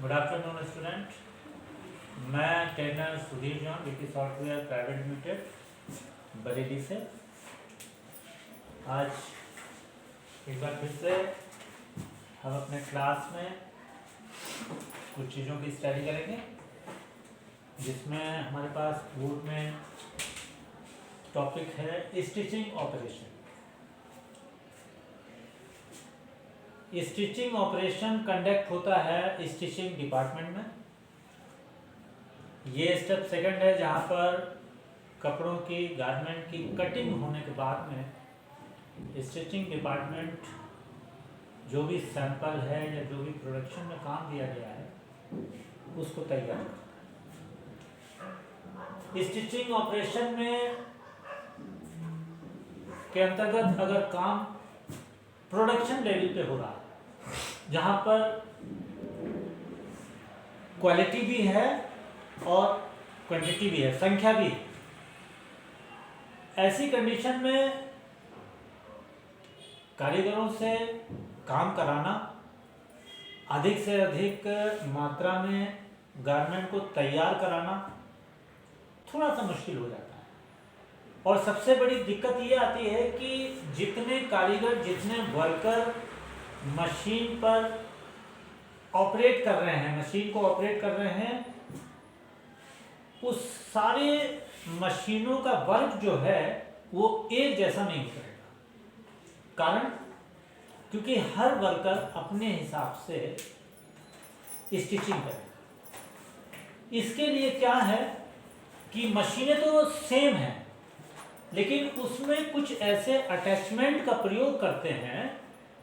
Good afternoon student. मैं trainer Sudhir John Vicky software private limited Bareilly से आज एक बार फिर से हम अपने क्लास में कुछ चीज़ों की स्टडी करेंगे, जिसमें हमारे पास बोर्ड में टॉपिक है stitching operation. Stitching operation conduct होता है स्टिचिंग डिपार्टमेंट में। ये स्टेप सेकंड है, जहाँ पर कपड़ों की गारमेंट की कटिंग होने के बाद में स्टिचिंग डिपार्टमेंट जो भी सैंपल है या जो भी प्रोडक्शन में काम दिया गया है उसको तैयार करता। स्टिचिंग ऑपरेशन में के अंतर्गत अगर काम प्रोडक्शन लेवल पे हो रहा है, जहाँ पर क्वालिटी भी है और क्वांटिटी भी है, संख्या भी है, ऐसी कंडीशन में कारीगरों से काम कराना, अधिक से अधिक मात्रा में गारमेंट को तैयार कराना थोड़ा सा मुश्किल हो जाता है। और सबसे बड़ी दिक्कत ये आती है कि जितने कारीगर, जितने वर्कर मशीन पर ऑपरेट कर रहे हैं, मशीन को ऑपरेट कर रहे हैं, उस सारे मशीनों का वर्क जो है वो एक जैसा नहीं करेगा। कारण क्योंकि हर वर्कर अपने हिसाब से स्टिचिंग करेगा। इसके लिए क्या है कि मशीनें तो सेम हैं, लेकिन उसमें कुछ ऐसे अटैचमेंट का प्रयोग करते हैं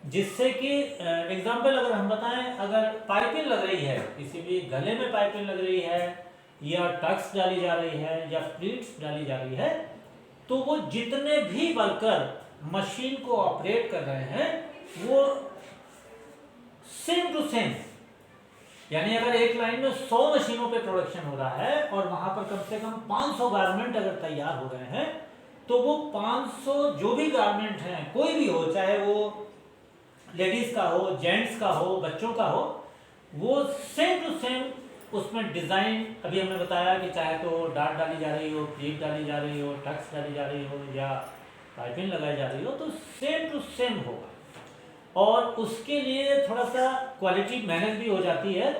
जिससे कि एग्जाम्पल अगर हम बताएं, अगर पाइपिंग लग रही है, किसी भी गले में पाइपिंग लग रही है या टक्स डाली जा रही है या प्लीट्स डाली जा रही है, तो वो जितने भी वर्कर मशीन को ऑपरेट कर रहे हैं वो सेम टू सेम, यानी अगर एक लाइन में 100 मशीनों पे प्रोडक्शन हो रहा है और वहां पर कम से कम 500 गारमेंट अगर तैयार हो रहे हैं, तो वो 500 जो भी गारमेंट हैं, कोई भी हो, चाहे वो लेडीज का हो, जेंट्स का हो, बच्चों का हो, वो सेम टू सेम उसमें डिजाइन, अभी हमने बताया कि चाहे तो डाट डाली जा रही हो, प्लीट डाली जा रही हो, टक्स डाली जा रही हो या पाइपिंग लगाई जा रही हो, तो सेम टू सेम होगा। और उसके लिए थोड़ा सा क्वालिटी मैनेज भी हो जाती है,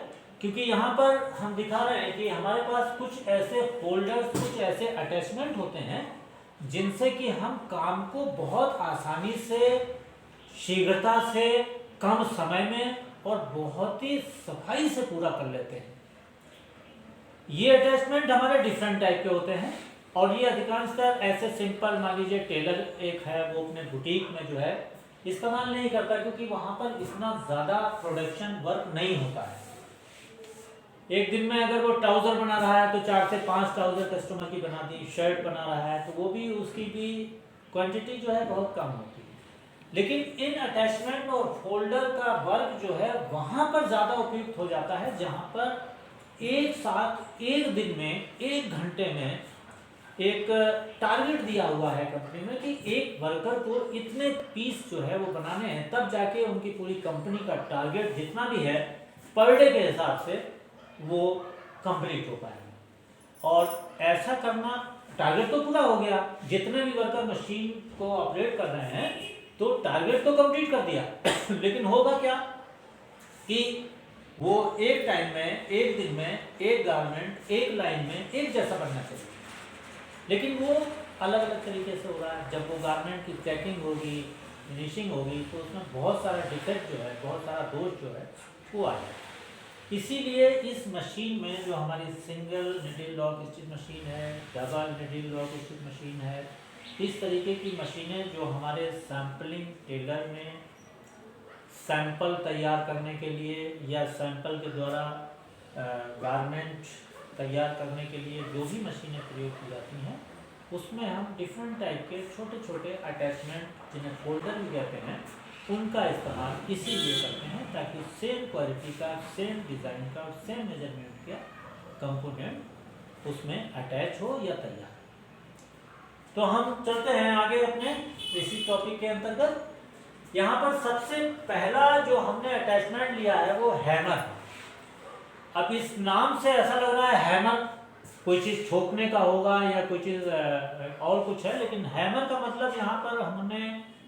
क्योंकि यहाँ पर हम दिखा रहे हैं कि हमारे पास कुछ ऐसे होल्डर्स, कुछ ऐसे अटैचमेंट होते हैं जिनसे कि हम काम को बहुत आसानी से, शीघ्रता से, कम समय में और बहुत ही सफाई से पूरा कर लेते हैं। ये अटैचमेंट हमारे डिफरेंट टाइप के होते हैं और ये अधिकांशतः ऐसे सिंपल, मान लीजिए टेलर एक है, वो अपने बुटीक में जो है इस्तेमाल नहीं करता, क्योंकि वहां पर इतना ज़्यादा प्रोडक्शन वर्क नहीं होता है। एक दिन में अगर वो ट्राउज़र बना रहा है तो 4 से 5 ट्राउज़र कस्टमर की बना दी, शर्ट बना रहा है तो वो भी, उसकी भी क्वांटिटी जो है बहुत कम होती है। लेकिन इन अटैचमेंट और फोल्डर का वर्क जो है वहाँ पर ज़्यादा उपयुक्त हो जाता है, जहाँ पर एक साथ एक दिन में, एक घंटे में एक टारगेट दिया हुआ है कंपनी में कि एक वर्कर को इतने पीस जो है वो बनाने हैं, तब जाके उनकी पूरी कंपनी का टारगेट जितना भी है पर डे के हिसाब से वो कंप्लीट हो पाएगा। और ऐसा करना, टारगेट तो पूरा हो गया, जितने भी वर्कर मशीन को ऑपरेट कर रहे हैं तो टारगेट तो कंप्लीट कर दिया लेकिन होगा क्या कि वो एक टाइम में, एक दिन में, एक गारमेंट एक लाइन में एक जैसा बनना चाहिए, लेकिन वो अलग अलग तरीके से हो रहा है। जब वो गारमेंट की चेकिंग होगी, फिनिशिंग होगी, तो उसमें बहुत सारा डिफेक्ट जो है, बहुत सारा दोष जो है वो आ जाए। इसीलिए इस मशीन में जो हमारी single needle lock stitch machine है, double needle lock stitch machine है, इस तरीके की मशीनें जो हमारे सैम्पलिंग टेलर में सैंपल तैयार करने के लिए या सैंपल के द्वारा गारमेंट तैयार करने के लिए जो भी मशीनें प्रयोग की जाती हैं, उसमें हम डिफरेंट टाइप के छोटे छोटे अटैचमेंट, जिन्हें फोल्डर भी कहते हैं, उनका इस्तेमाल इसीलिए करते हैं ताकि सेम क्वालिटी का, सेम डिज़ाइन का और सेम मेजरमेंट का कंपोनेंट उसमें अटैच हो या तैयार। तो हम चलते हैं आगे अपने इसी टॉपिक के अंतर्गत। यहाँ पर सबसे पहला जो हमने अटैचमेंट लिया है वो हैमर है। अब इस नाम से ऐसा लग रहा है हैमर कोई चीज़ ठोकने का होगा या कोई चीज़ और कुछ है, लेकिन हैमर का मतलब यहाँ पर हमने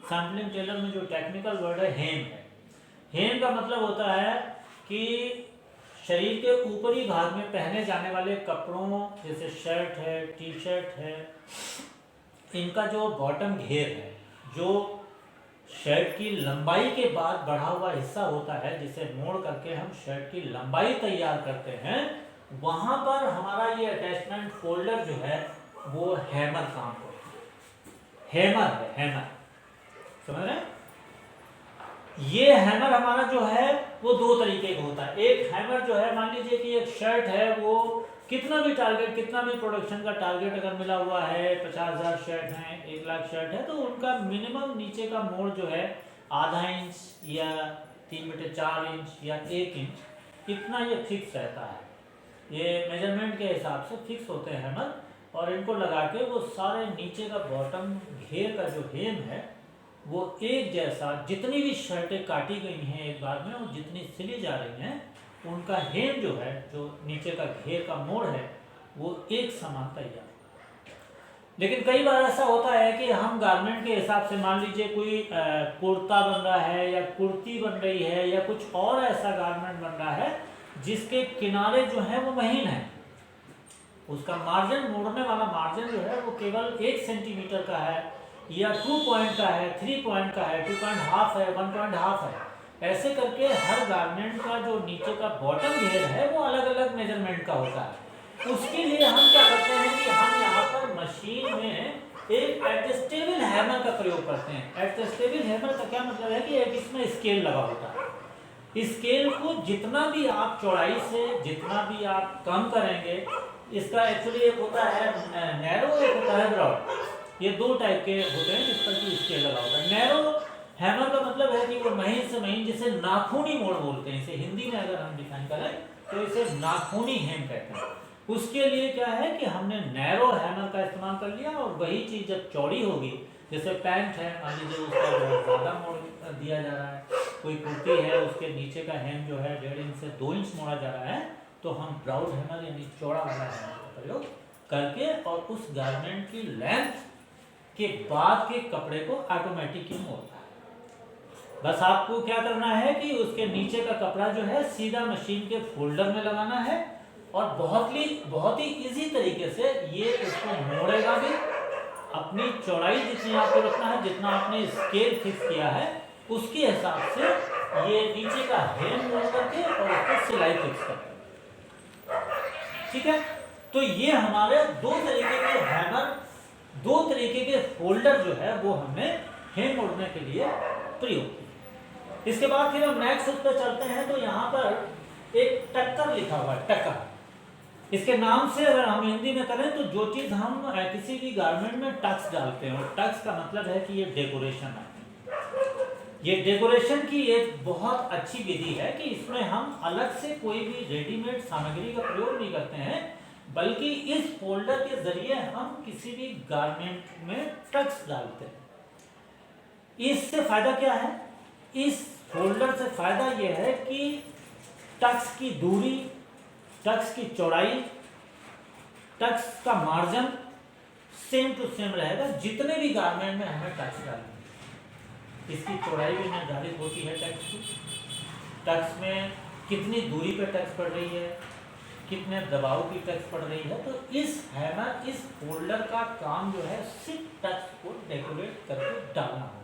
सैम्पलिंग टेलर में जो टेक्निकल वर्ड है हेम है। हेम का मतलब होता है कि शरीर के ऊपरी भाग में पहने जाने वाले कपड़ों जैसे शर्ट है, टी शर्ट है, इनका जो बॉटम घेर है, जो शर्ट की लंबाई के बाद बढ़ा हुआ हिस्सा होता है, जिसे मोड़ करके हम शर्ट की लंबाई तैयार करते हैं, वहां पर हमारा ये अटैचमेंट फोल्डर जो है वो हैमर काम करता है। हैमर है, हैमर, समझ रहे हैं? ये हैमर हमारा जो है वो दो तरीके का होता है। एक हैमर जो है, मान लीजिए कि एक शर्ट है, वो कितना भी टारगेट, कितना भी प्रोडक्शन का टारगेट अगर मिला हुआ है, 50,000 शर्ट हैं, 1,00,000 शर्ट है, तो उनका मिनिमम नीचे का मोड़ जो है आधा इंच या 3 मीटर 4 इंच या 1 इंच, इतना ये फिक्स रहता है। ये मेजरमेंट के हिसाब से फिक्स होते हैं हैमर, और इनको लगा के वो सारे नीचे का बॉटम घेर का जो हेम है वो एक जैसा, जितनी भी शर्टें काटी गई हैं एक बार में और जितनी सिली जा रही हैं, उनका हेम जो है, जो नीचे का घेर का मोड़ है, वो एक समान तैयार। लेकिन कई बार ऐसा होता है कि हम गारमेंट के हिसाब से, मान लीजिए कोई कुर्ता बन रहा है या कुर्ती बन रही है या कुछ और ऐसा गारमेंट बन रहा है जिसके किनारे जो है वो महीन है, उसका मार्जिन, मोड़ने वाला मार्जिन जो है वो केवल 1 सेंटीमीटर का है या 2 पॉइंट का है, 3 पॉइंट का है, 2.5 है, 1.5 है, ऐसे करके हर गारमेंट का जो नीचे का बॉटम घेर है वो अलग अलग मेजरमेंट का होता है। उसके लिए हम क्या करते हैं कि हम यहाँ पर मशीन में एक एडजस्टेबल हैमर का प्रयोग करते हैं। एडजस्टेबल हैमर का क्या मतलब है कि एक इसमें स्केल लगा होता है। स्केल को जितना भी आप चौड़ाई से जितना भी आप कम करेंगे, इसका एक्चुअली एक होता है नैरो, एक होता है ब्रॉड, ये दो टाइप के होते हैं जिस पर कि स्केल लगा होता है। नैरो हैमर का मतलब है कि वो महीन से महीन, जिसे नाखूनी मोड़ बोलते हैं, इसे हिंदी में अगर हम डिफाइन करें तो इसे नाखूनी हेम कहते हैं। उसके लिए क्या है कि हमने नैरो हैमर का इस्तेमाल कर लिया, और वही चीज़ जब चौड़ी होगी, जैसे पैंट है, मान लीजिए उसका बहुत ज़्यादा मोड़ दिया जा रहा है, कोई कुर्ती है उसके नीचे का हेम जो है 1.5 इंच से 2 इंच मोड़ा जा रहा है, तो हम ब्राउड हैमर यानी चौड़ा वाला हैमर का प्रयोग करके और उस गारमेंट की लेंथ के बाद के कपड़े को ऑटोमेटिकली मोड़ता है। बस आपको क्या करना है कि उसके नीचे का कपड़ा जो है सीधा मशीन के फोल्डर में लगाना है, और बहुत ही इजी तरीके से ये उसको मोड़ेगा भी। अपनी चौड़ाई जितनी आपको रखना है, जितना आपने स्केल फिक्स किया है, उसके हिसाब से ये नीचे का हेम मोड़ करके और उसको सिलाई फिक्स करके, ठीक है। तो ये हमारे दो तरीके के हैमर, दो तरीके के फोल्डर जो है वो हमने हेम मोड़ने के लिए प्रयोग किया। इसके बाद फिर हम नेक्स्ट उस पर चलते हैं। तो यहाँ पर एक टक्कर लिखा हुआ है, टक्कर। इसके नाम से अगर हम हिंदी में करें तो जो चीज़ हम किसी भी गारमेंट में टक्स डालते हैं, और टक्स का मतलब है कि ये डेकोरेशन है। ये डेकोरेशन की एक बहुत अच्छी विधि है कि इसमें हम अलग से कोई भी रेडीमेड सामग्री का प्रयोग नहीं करते हैं, बल्कि इस फोल्डर के जरिए हम किसी भी गारमेंट में टक्स डालते हैं। इससे फायदा क्या है? इस फोल्डर से फायदा यह है कि टक्स की दूरी, टक्स की चौड़ाई, टक्स का मार्जिन सेम टू सेम रहेगा जितने भी गारमेंट में हमें टक्स डालना है। इसकी चौड़ाई भी निर्धारित होती है टक्स की, टक्स में कितनी दूरी पर टक्स पड़ रही है, कितने दबाव की टक्स पड़ रही है। तो इस हैमर, इस फोल्डर का काम जो है सिर्फ टक्स को डेकोरेट करके डालना होगा।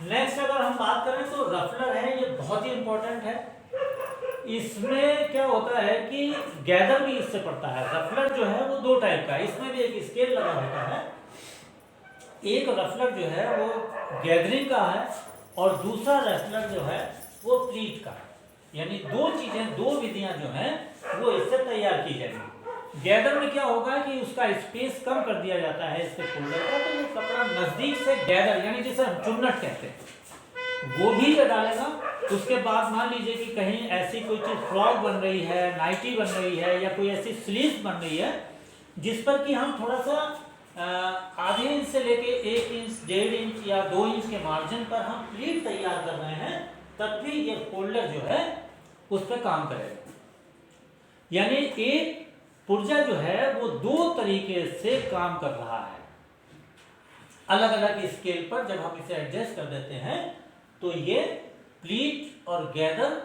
नेक्स्ट अगर हम बात करें तो रफलर है, ये बहुत ही इंपॉर्टेंट है। इसमें क्या होता है कि गैदर भी इससे पड़ता है। रफलर जो है वो दो टाइप का है, इसमें भी एक स्केल लगा होता है। एक रफलर जो है वो गैदरिंग का है और दूसरा रफलर जो है वो प्लीट का है। यानी दो चीजें, दो विधियां जो हैं वो इससे तैयार की जाएंगी। गैदर में क्या होगा कि उसका स्पेस कम कर दिया जाता है इसके फोल्डर का, तो वो कपड़ा नजदीक से गैदर, यानी जिसे हम चुन्नट कहते हैं, वो भी डालेगा। उसके बाद मान लीजिए कि कहीं ऐसी कोई चीज फ्रॉक बन रही है, नाइटी बन रही है, या कोई ऐसी स्लीव्स बन रही है जिस पर कि हम थोड़ा सा आधे इंच से लेके 1 इंच, 1.5 इंच या 2 इंच के मार्जिन पर हम प्लीट तैयार कर रहे हैं, तब भी ये फोल्डर जो है उस पर काम करेगा। यानी एक पुर्जा जो है वो दो तरीके से काम कर रहा है अलग अलग स्केल पर। जब हम इसे एडजस्ट कर देते हैं तो ये प्लीट और गैदर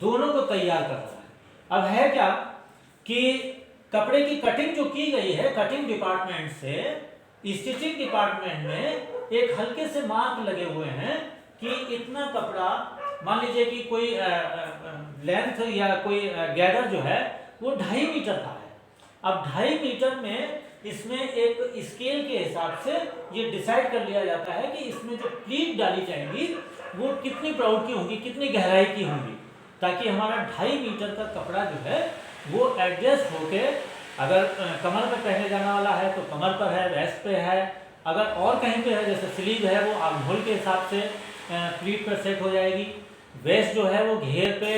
दोनों को तैयार कर रहा है। अब है क्या कि कपड़े की कटिंग जो की गई है कटिंग डिपार्टमेंट से स्टिचिंग डिपार्टमेंट में एक हल्के से मार्क लगे हुए हैं कि इतना कपड़ा, मान लीजिए कि कोई लेंथ या कोई गैदर जो है वो 2.5 मीटर का है। अब 2.5 मीटर में इसमें एक स्केल के हिसाब से ये डिसाइड कर लिया जाता है कि इसमें जो प्लीट डाली जाएंगी वो कितनी प्राउड की होंगी, कितनी गहराई की होंगी, ताकि हमारा 2.5 मीटर का कपड़ा जो है वो एडजस्ट होके, अगर कमर पे पहने जाने वाला है तो कमर पर है, वेस्ट पे है, अगर और कहीं पे है जैसे स्लीव है वो आर्म होल के हिसाब से प्लीट पर सेट हो जाएगी, वेस्ट जो है वो घेर पे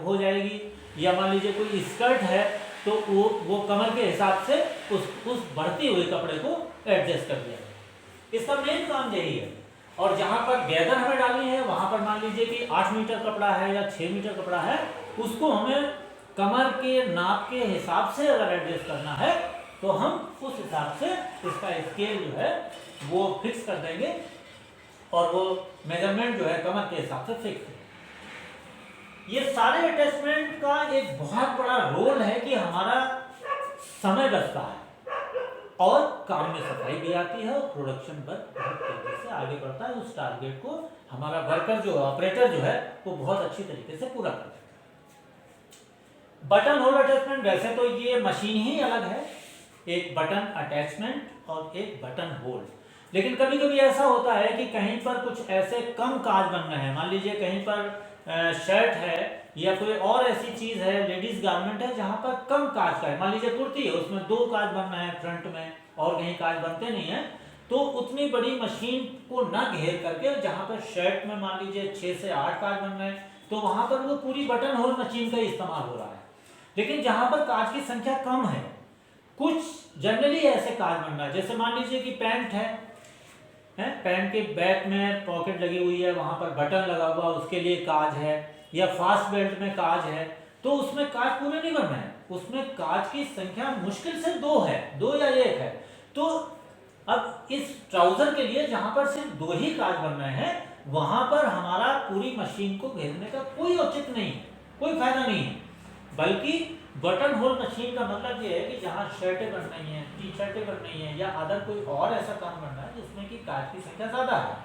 हो जाएगी, या मान लीजिए कोई स्कर्ट है तो वो कमर के हिसाब से उस बढ़ती हुई कपड़े को एडजस्ट कर दिया जाए। इसका मेन काम यही है। और जहाँ पर गैदर हमें डालनी है वहाँ पर मान लीजिए कि 8 मीटर कपड़ा है या 6 मीटर कपड़ा है, उसको हमें कमर के नाप के हिसाब से अगर एडजस्ट करना है तो हम उस हिसाब से इसका स्केल जो है वो फिक्स कर देंगे और वो मेजरमेंट जो है कमर के हिसाब से फिक्स है। ये सारे अटैचमेंट का एक बहुत बड़ा रोल है कि हमारा समय बचता है और काम में सफाई भी आती है और प्रोडक्शन वर्क बहुत तेजी से आगे बढ़ता है। उस टारगेट को हमारा वर्कर जो ऑपरेटर जो है वो बहुत अच्छी तरीके से पूरा करता है। बटन होल अटैचमेंट, वैसे तो ये मशीन ही अलग है, एक बटन अटैचमेंट और एक बटन होल। लेकिन कभी कभी ऐसा होता है कि कहीं पर कुछ ऐसे कम काज बन रहे हैं, मान लीजिए कहीं पर शर्ट है या कोई और ऐसी चीज है, लेडीज गारमेंट है जहां पर कम काज का है, मान लीजिए कुर्ती है उसमें 2 काज बनना है फ्रंट में और कहीं काज बनते नहीं है, तो उतनी बड़ी मशीन को ना घेर करके जहां पर शर्ट में मान लीजिए 6 से 8 काज बन रहे हैं तो वहां पर वो पूरी बटन होल मशीन का इस्तेमाल हो रहा है। लेकिन जहां पर काज की संख्या कम है, कुछ जनरली ऐसे काज बन रहा है, जैसे मान लीजिए कि पैंट है, पैंट के बैक में पॉकेट लगी हुई है, वहां पर बटन लगा हुआ उसके लिए काज है, या फास्ट बेल्ट में काज है, तो उसमें काज पूरे नहीं बन रहे हैं, उसमें काज की संख्या मुश्किल से 2 है, 2 या 1 है। तो अब इस ट्राउजर के लिए जहां पर सिर्फ 2 ही काज बन रहे हैं वहां पर हमारा पूरी मशीन को घेरने का कोई औचित्य नहीं है, कोई फायदा नहीं है। बल्कि बटन होल मशीन का मतलब ये है कि जहां शर्टें बन रही हैं, टी शर्टें बन रही हैं या अदर कोई और ऐसा काम बन रहा है जिसमें कि काज की संख्या ज्यादा है।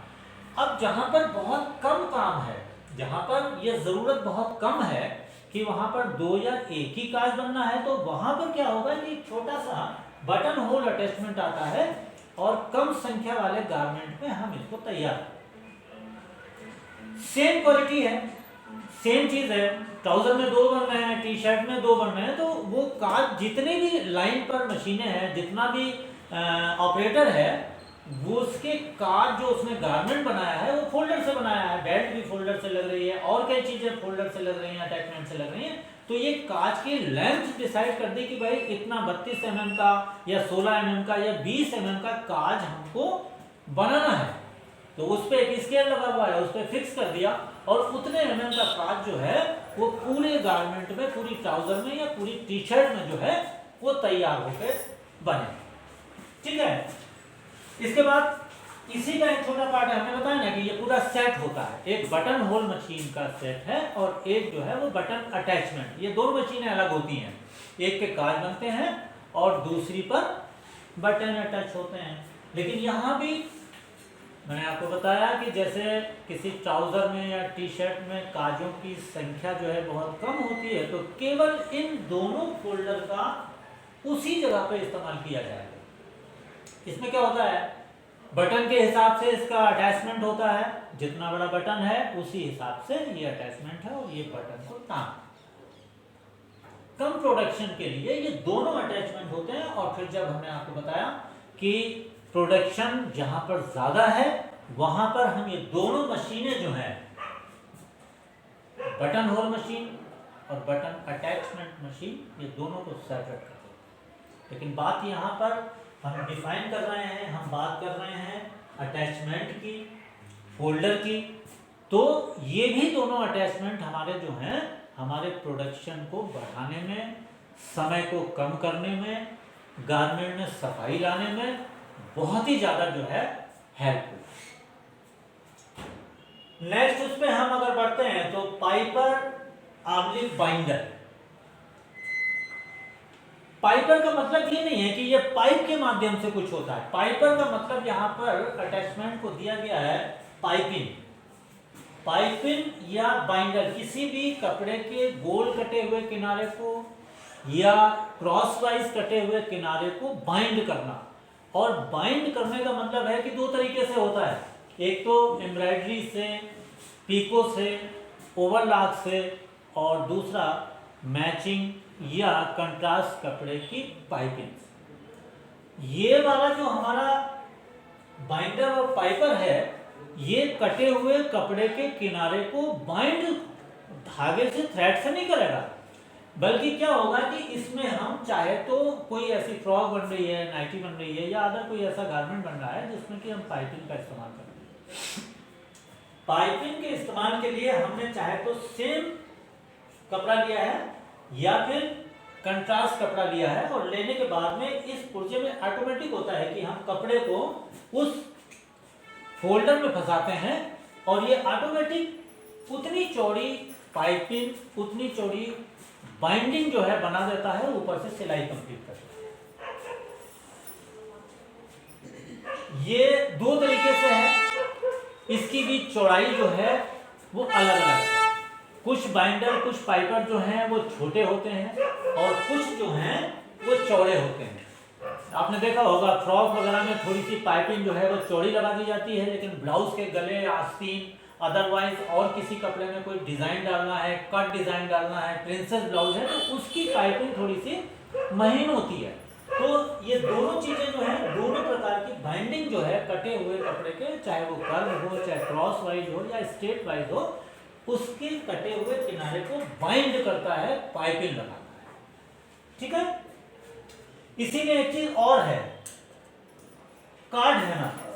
अब जहां पर बहुत कम काम है, जहां पर यह जरूरत बहुत कम है कि वहां पर 2 या 1 ही काज बनना है, तो वहां पर क्या होगा कि छोटा सा बटन होल अटैचमेंट आता है और कम संख्या वाले गारमेंट में हम इसको तैयार, सेम क्वालिटी है, सेम चीज है, ट्राउजर में 2 बन रहे हैं, टी शर्ट में 2 बन रहे हैं, तो वो काज जितने भी लाइन पर मशीनें हैं, जितना भी ऑपरेटर है, वो उसके काज जो उसने गारमेंट बनाया है वो फोल्डर से बनाया है, बेल्ट भी फोल्डर से लग रही है और कई चीजें फोल्डर से लग रही हैं, अटैचमेंट से लग रही हैं। तो ये काज की लेंथ डिसाइड कर दी कि भाई इतना 32 mm का या 16 mm का या 20 mm का काज हमको बनाना है, तो उस पर एक स्केल लगा हुआ है, उस पर फिक्स कर दिया और उतने mm का काज जो है वो पूरे गारमेंट में, पूरी ट्राउजर में या पूरी टी शर्ट में जो है वो तैयार होकर बने। ठीक है, इसके बाद इसी का एक छोटा पार्ट है, हमने बताया ना कि ये पूरा सेट होता है, एक बटन होल मशीन का सेट है और एक जो है वो बटन अटैचमेंट। ये दोनों मशीनें अलग होती हैं, एक पे काज बनते हैं और दूसरी पर बटन अटैच होते हैं। लेकिन यहाँ भी मैंने आपको बताया कि जैसे किसी ट्राउजर में या टी शर्ट में काजों की संख्या जो है बहुत कम होती है, तो केवल इन दोनों फोल्डर का उसी जगह पर इस्तेमाल किया जाएगा। इसमें क्या होता है, बटन के हिसाब से इसका अटैचमेंट होता है, जितना बड़ा बटन है उसी हिसाब से ये अटैचमेंट है और ये बटन को टांग। कम प्रोडक्शन के लिए ये दोनों अटैचमेंट होते हैं। और फिर जब हमने आपको बताया कि प्रोडक्शन जहां पर ज्यादा है वहां पर हम ये दोनों मशीनें जो हैं, बटन होल मशीन और बटन अटैचमेंट मशीन, ये दोनों को सेपरेट करते हैं। लेकिन बात यहाँ पर हम डिफाइन कर रहे हैं, हम बात कर रहे हैं अटैचमेंट की, फोल्डर की तो ये भी दोनों अटैचमेंट हमारे जो हैं हमारे प्रोडक्शन को बढ़ाने में, समय को कम करने में, गारमेंट में सफाई लाने में बहुत ही ज़्यादा जो है हेल्पफुल। नेक्स्ट उस पे हम अगर बढ़ते हैं तो पाइपर आर्मलिंग बाइंडर। पाइपर का मतलब ये नहीं है कि ये पाइप के माध्यम से कुछ होता है। पाइपर का मतलब यहाँ पर अटैचमेंट को दिया गया है पाइपिंग। पाइपिंग या बाइंडर किसी भी कपड़े के गोल कटे हुए किनारे को या क्रॉस वाइज कटे हुए किनारे को बाइंड करना। और बाइंड करने का मतलब है कि दो तरीके से होता है, एक तो एम्ब्रॉयडरी से, पीको से, ओवरलॉक से, और दूसरा मैचिंग या कंट्रास्ट कपड़े की पाइपिंग। ये वाला जो हमारा बाइंडर और पाइपर है ये कटे हुए कपड़े के किनारे को बाइंड धागे से, थ्रेड से नहीं करेगा, बल्कि क्या होगा कि इसमें हम चाहे तो कोई ऐसी फ्रॉक बन रही है, नाइटी बन रही है या अदर कोई ऐसा गारमेंट बन रहा है जिसमें कि हम पाइपिंग का इस्तेमाल करते हैं। पाइपिंग के इस्तेमाल के लिए हमने चाहे तो सेम कपड़ा लिया है या फिर कंट्रास्ट कपड़ा लिया है, और लेने के बाद में इस पुर्जे में ऑटोमेटिक होता है कि हम कपड़े को उस फोल्डर में फंसाते हैं और ये ऑटोमेटिक उतनी चौड़ी पाइपिंग, उतनी चौड़ी बाइंडिंग जो है बना देता है, ऊपर से सिलाई कंप्लीट करता है। ये दो तरीके से है, इसकी भी चौड़ाई जो है वो अलग अलग है। कुछ बाइंडर, कुछ पाइपर जो हैं वो छोटे होते हैं और कुछ जो हैं वो चौड़े होते हैं। आपने देखा होगा फ्रॉक वगैरह में थोड़ी सी पाइपिंग जो है वो चौड़ी लगा दी जाती है, लेकिन ब्लाउज के गले, आस्तीन, अदरवाइज और किसी कपड़े में कोई डिजाइन डालना है, कट डिजाइन डालना है, प्रिंसेस ब्लाउज है, तो उसकी पाइपिंग थोड़ी सी महीन होती है। तो ये दोनों चीजें जो है, दोनों प्रकार की बाइंडिंग जो है कटे हुए कपड़े के, चाहे वो कर्व हो, चाहे क्रॉस वाइज हो या स्ट्रेट वाइज हो, उसके कटे हुए किनारे को बाइंड करता है, पाइपिंग लगाता है। ठीक है। इसी में एक चीज और है, कार्ड हैमर।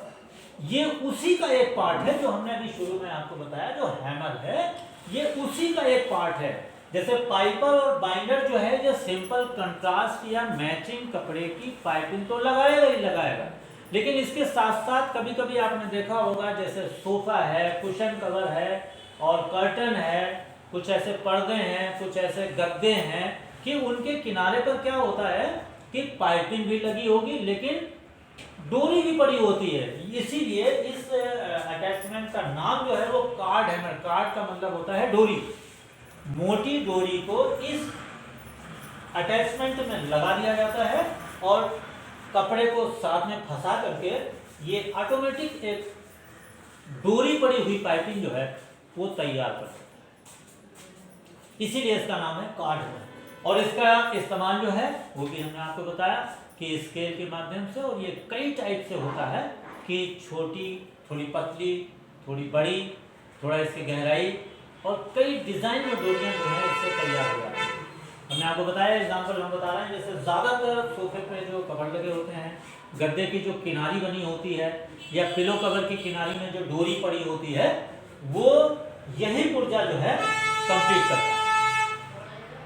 ये उसी का एक पार्ट है जो हमने अभी शुरू में आपको बताया, जो हैमर है ये उसी का एक पार्ट है। जैसे पाइपर और बाइंडर जो है ये सिंपल कंट्रास्ट या मैचिंग कपड़े की पाइपिंग तो लगाएगा ही लगाएगा, लेकिन इसके साथ साथ कभी कभी आपने देखा होगा जैसे सोफा है, कुशन कवर है और कर्टन है, कुछ ऐसे पर्दे हैं, कुछ ऐसे गद्दे हैं कि उनके किनारे पर क्या होता है कि पाइपिंग भी लगी होगी लेकिन डोरी भी पड़ी होती है। इसीलिए इस अटैचमेंट का नाम जो है वो कार्ड हैमर। कार्ड का मतलब होता है डोरी। मोटी डोरी को इस अटैचमेंट में लगा दिया जाता है और कपड़े को साथ में फंसा करके ये ऑटोमेटिक एक डोरी पड़ी हुई पाइपिंग जो है वो तैयार कर सकता है। इसीलिए इसका नाम है कार्ड हैमर। और इसका इस्तेमाल जो है वो भी हमने आपको बताया कि स्केल के माध्यम से, और ये कई टाइप से होता है कि छोटी, थोड़ी पतली, थोड़ी बड़ी, थोड़ा इसकी गहराई, और कई डिजाइन में डोरियां जो है इससे तैयार हो जाती है। हमने आपको बताया, एग्जांपल हम बता रहे हैं, जैसे ज़्यादातर सोफे पे जो कवर लगे होते हैं, गद्दे की जो किनारी बनी होती है या पिलो कवर की किनारी में जो डोरी पड़ी होती है वो यही पुर्जा जो है कंप्लीट करता है।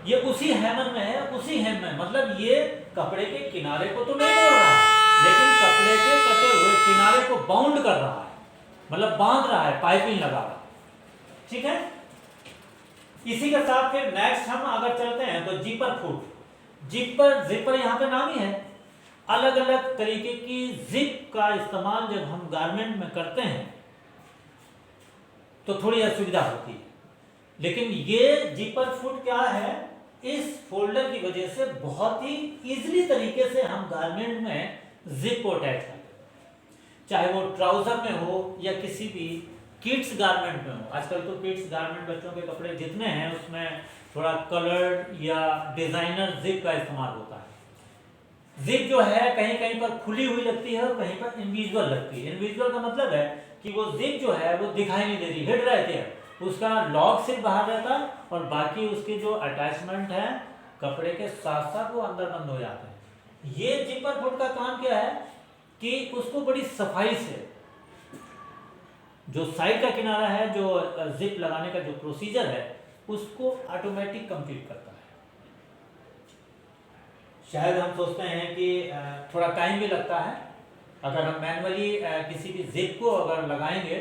ये उसी हैमर में है, उसी हेम में, मतलब ये कपड़े के किनारे को तो नहीं मोड़ रहा है लेकिन कपड़े के कटे हुए किनारे को बाउंड कर रहा है, मतलब बांध रहा है, पाइपिंग लगा रहा है। ठीक है। इसी के साथ फिर नेक्स्ट हम अगर चलते हैं तो जिपर फुट। जिपर यहाँ पे नाम ही है। अलग अलग तरीके की जिप का इस्तेमाल जब हम गारमेंट में करते हैं तो थोड़ी असुविधा होती है, लेकिन ये जिपर फुट क्या है, इस फोल्डर की वजह से बहुत ही इजीली तरीके से हम गारमेंट में जिप को अटैच करते हैं, चाहे वो ट्राउजर में हो या किसी भी किड्स गारमेंट में हो। आजकल तो किड्स गारमेंट बच्चों के कपड़े जितने हैं उसमें थोड़ा कलर्ड या डिजाइनर जिप का इस्तेमाल होता है। जिप जो है कहीं कहीं पर खुली हुई लगती है और कहीं पर इनविजिबल लगती है। इनविजिबल का मतलब है कि वो जिप जो है वो दिखाई नहीं देती, हिड रहती है, उसका लॉक सिर्फ बाहर रहता है और बाकी उसके जो अटैचमेंट है कपड़े के साथ साथ वो अंदर बंद हो जाते हैं। ये जिपर फुट का काम क्या है कि उसको बड़ी सफाई से जो साइड का किनारा है, जो जिप लगाने का जो प्रोसीजर है, उसको ऑटोमेटिक कंप्लीट करता है। शायद हम सोचते हैं कि थोड़ा टाइम भी लगता है। अगर हम मैनुअली किसी भी जिप को अगर लगाएंगे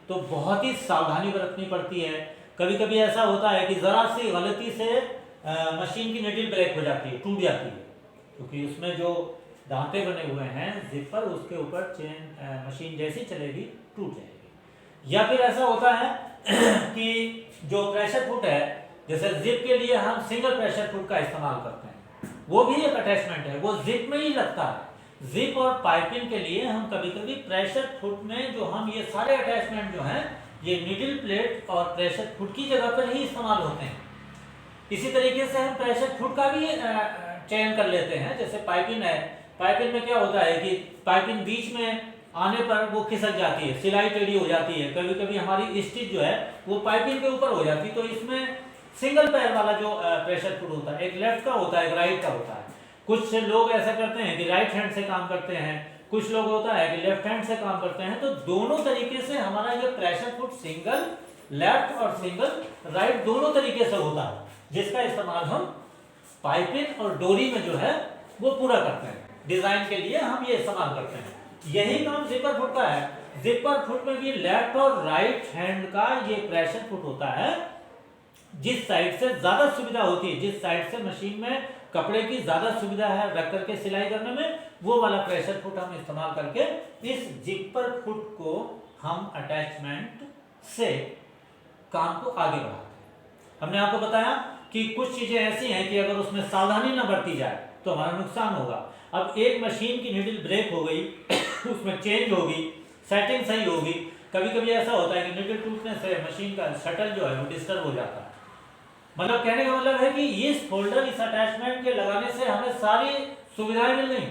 तो बहुत ही सावधानी बरतनी पड़ती है। कभी कभी ऐसा होता है कि ज़रा सी गलती से मशीन की निडल ब्रेक हो जाती है, टूट जाती है, क्योंकि उसमें जो दांते बने हुए हैं जिप पर, उसके ऊपर चेन मशीन जैसी चलेगी टूट जाएगी। या फिर ऐसा होता है कि जो प्रेशर फुट है, जैसे जिप के लिए हम सिंगल प्रेशर फुट का इस्तेमाल करते हैं, वो भी एक अटैचमेंट है, वो जिप में ही लगता है। जिप और पाइपिंग के लिए हम कभी कभी प्रेशर फुट में जो हम ये सारे अटैचमेंट जो हैं, ये निडल प्लेट और प्रेशर फुट की जगह पर ही इस्तेमाल होते हैं। इसी तरीके से हम प्रेशर फुट का भी चयन कर लेते हैं। जैसे पाइपिंग है, पाइपिंग में क्या होता है कि पाइपिंग बीच में आने पर वो खिसक जाती है, सिलाई टेढ़ी हो जाती है, कभी कभी हमारी स्टिच जो है वो पाइपिंग के ऊपर हो जाती है। तो इसमें सिंगल पैर वाला जो प्रेशर फुट होता है, एक लेफ्ट का होता है, एक राइट का होता है। कुछ लोग ऐसा करते हैं कि राइट हैंड से काम करते हैं, कुछ लोग होता है कि लेफ्ट हैंड से काम करते हैं। तो दोनों तरीके से हमारा ये प्रेशर फुट सिंगल लेफ्ट और सिंगल राइट दोनों तरीके से होता है, जिसका इस्तेमाल हम पाइपिंग और डोरी में जो है वो पूरा करते हैं। डिजाइन के लिए हम ये इस्तेमाल करते हैं। यही काम जिपर फुट का है। जिपर फुट में भी लेफ्ट और राइट हैंड का ये प्रेशर फुट होता है। जिस साइड से ज्यादा सुविधा होती है, जिस साइड से मशीन में कपड़े की ज्यादा सुविधा है रख करके सिलाई करने में, वो वाला प्रेशर फुट हम इस्तेमाल करके इस जिपर फुट को हम अटैचमेंट से काम को आगे बढ़ाते हैं। हमने आपको बताया कि कुछ चीजें ऐसी हैं कि अगर उसमें सावधानी न बरती जाए तो हमारा नुकसान होगा। अब एक मशीन की नीडल ब्रेक हो गई, उसमें चेंज होगी, सेटिंग सही होगी। कभी कभी ऐसा होता है कि नीडल टूटने से मशीन का शटल जो है वो डिस्टर्ब हो जाता है। मतलब कहने का मतलब है कि इस फोल्डर, इस अटैचमेंट के लगाने से हमें सारी सुविधाएं मिल गई,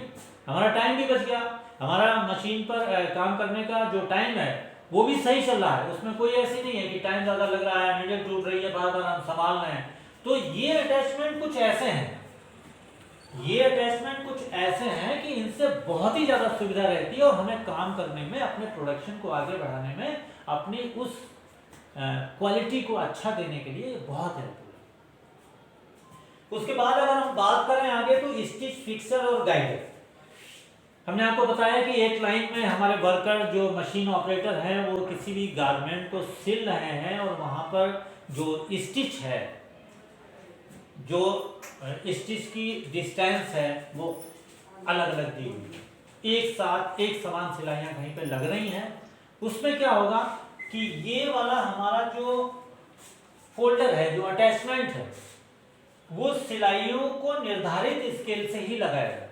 हमारा टाइम भी बच गया, हमारा मशीन पर काम करने का जो टाइम है वो भी सही चल रहा है। उसमें कोई ऐसी नहीं है कि टाइम ज़्यादा लग रहा है, नीडल टूट रही है, बार बार हम संभाल रहे हैं। तो ये अटैचमेंट कुछ ऐसे हैं, ये अटैचमेंट कुछ ऐसे हैं कि इनसे बहुत ही ज़्यादा सुविधा रहती है और हमें काम करने में, अपने प्रोडक्शन को आगे बढ़ाने में, अपनी उस क्वालिटी को अच्छा देने के लिए बहुत हेल्पफुल है। उसके बाद अगर हम बात करें आगे तो स्टिच, फिक्सर और गाइडर। हमने आपको बताया कि एक लाइन में हमारे वर्कर जो मशीन ऑपरेटर हैं वो किसी भी गारमेंट को सिल रहे हैं और वहां पर जो स्टिच है, जो स्टिच की डिस्टेंस है वो अलग अलग दी हुई है। एक साथ एक समान सिलाइयाँ कहीं पे लग रही हैं। उसमें क्या होगा कि ये वाला हमारा जो फोल्डर है, जो अटैचमेंट है, वो सिलाइयों को निर्धारित स्केल से ही लगाएगा।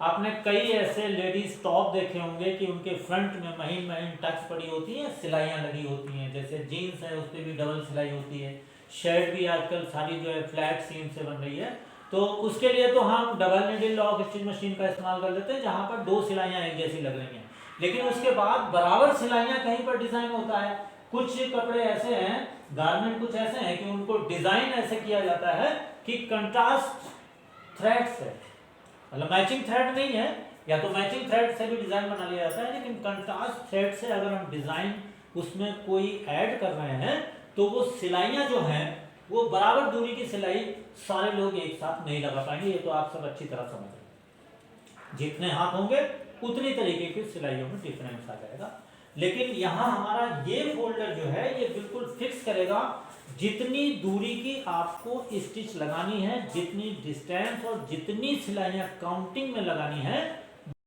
आपने कई ऐसे लेडीज टॉप देखे होंगे कि उनके फ्रंट में महीन महीन टक्स पड़ी होती हैं, सिलाइयाँ लगी होती हैं। जैसे जीन्स है उस पर भी डबल सिलाई होती है, शर्ट भी आजकल सारी जो है फ्लैट सीम से बन रही है। तो उसके लिए तो हम double needle lock stitch machine का इस्तेमाल कर लेते हैं, जहाँ पर दो सिलाइयाँ एक जैसी लग रही हैं। लेकिन उसके बाद बराबर सिलाइयाँ कहीं पर डिजाइन होता है। कुछ कपड़े ऐसे हैं, गारमेंट कुछ ऐसे हैं कि उनको डिजाइन ऐसे किया जाता है कि कंट्रास्ट थ्रेड से, मतलब मैचिंग थ्रेड नहीं है, या तो मैचिंग थ्रेड से भी डिजाइन बना लिया जाता है, लेकिन कंट्रास्ट थ्रेड से अगर हम डिजाइन उसमें कोई ऐड कर रहे हैं तो वो सिलाइयाँ जो हैं वो बराबर दूरी की सिलाई सारे लोग एक साथ नहीं लगा पाएंगे। ये तो आप सब अच्छी तरह समझ रहे हैं। जितने हाथ होंगे उतनी तरीके की सिलाइयों में डिफरेंस आ जाएगा। लेकिन यहाँ हमारा ये फोल्डर जो है ये बिल्कुल फिक्स करेगा जितनी दूरी की आपको स्टिच लगानी है, जितनी डिस्टेंस और जितनी सिलाइयाँ काउंटिंग में लगानी है,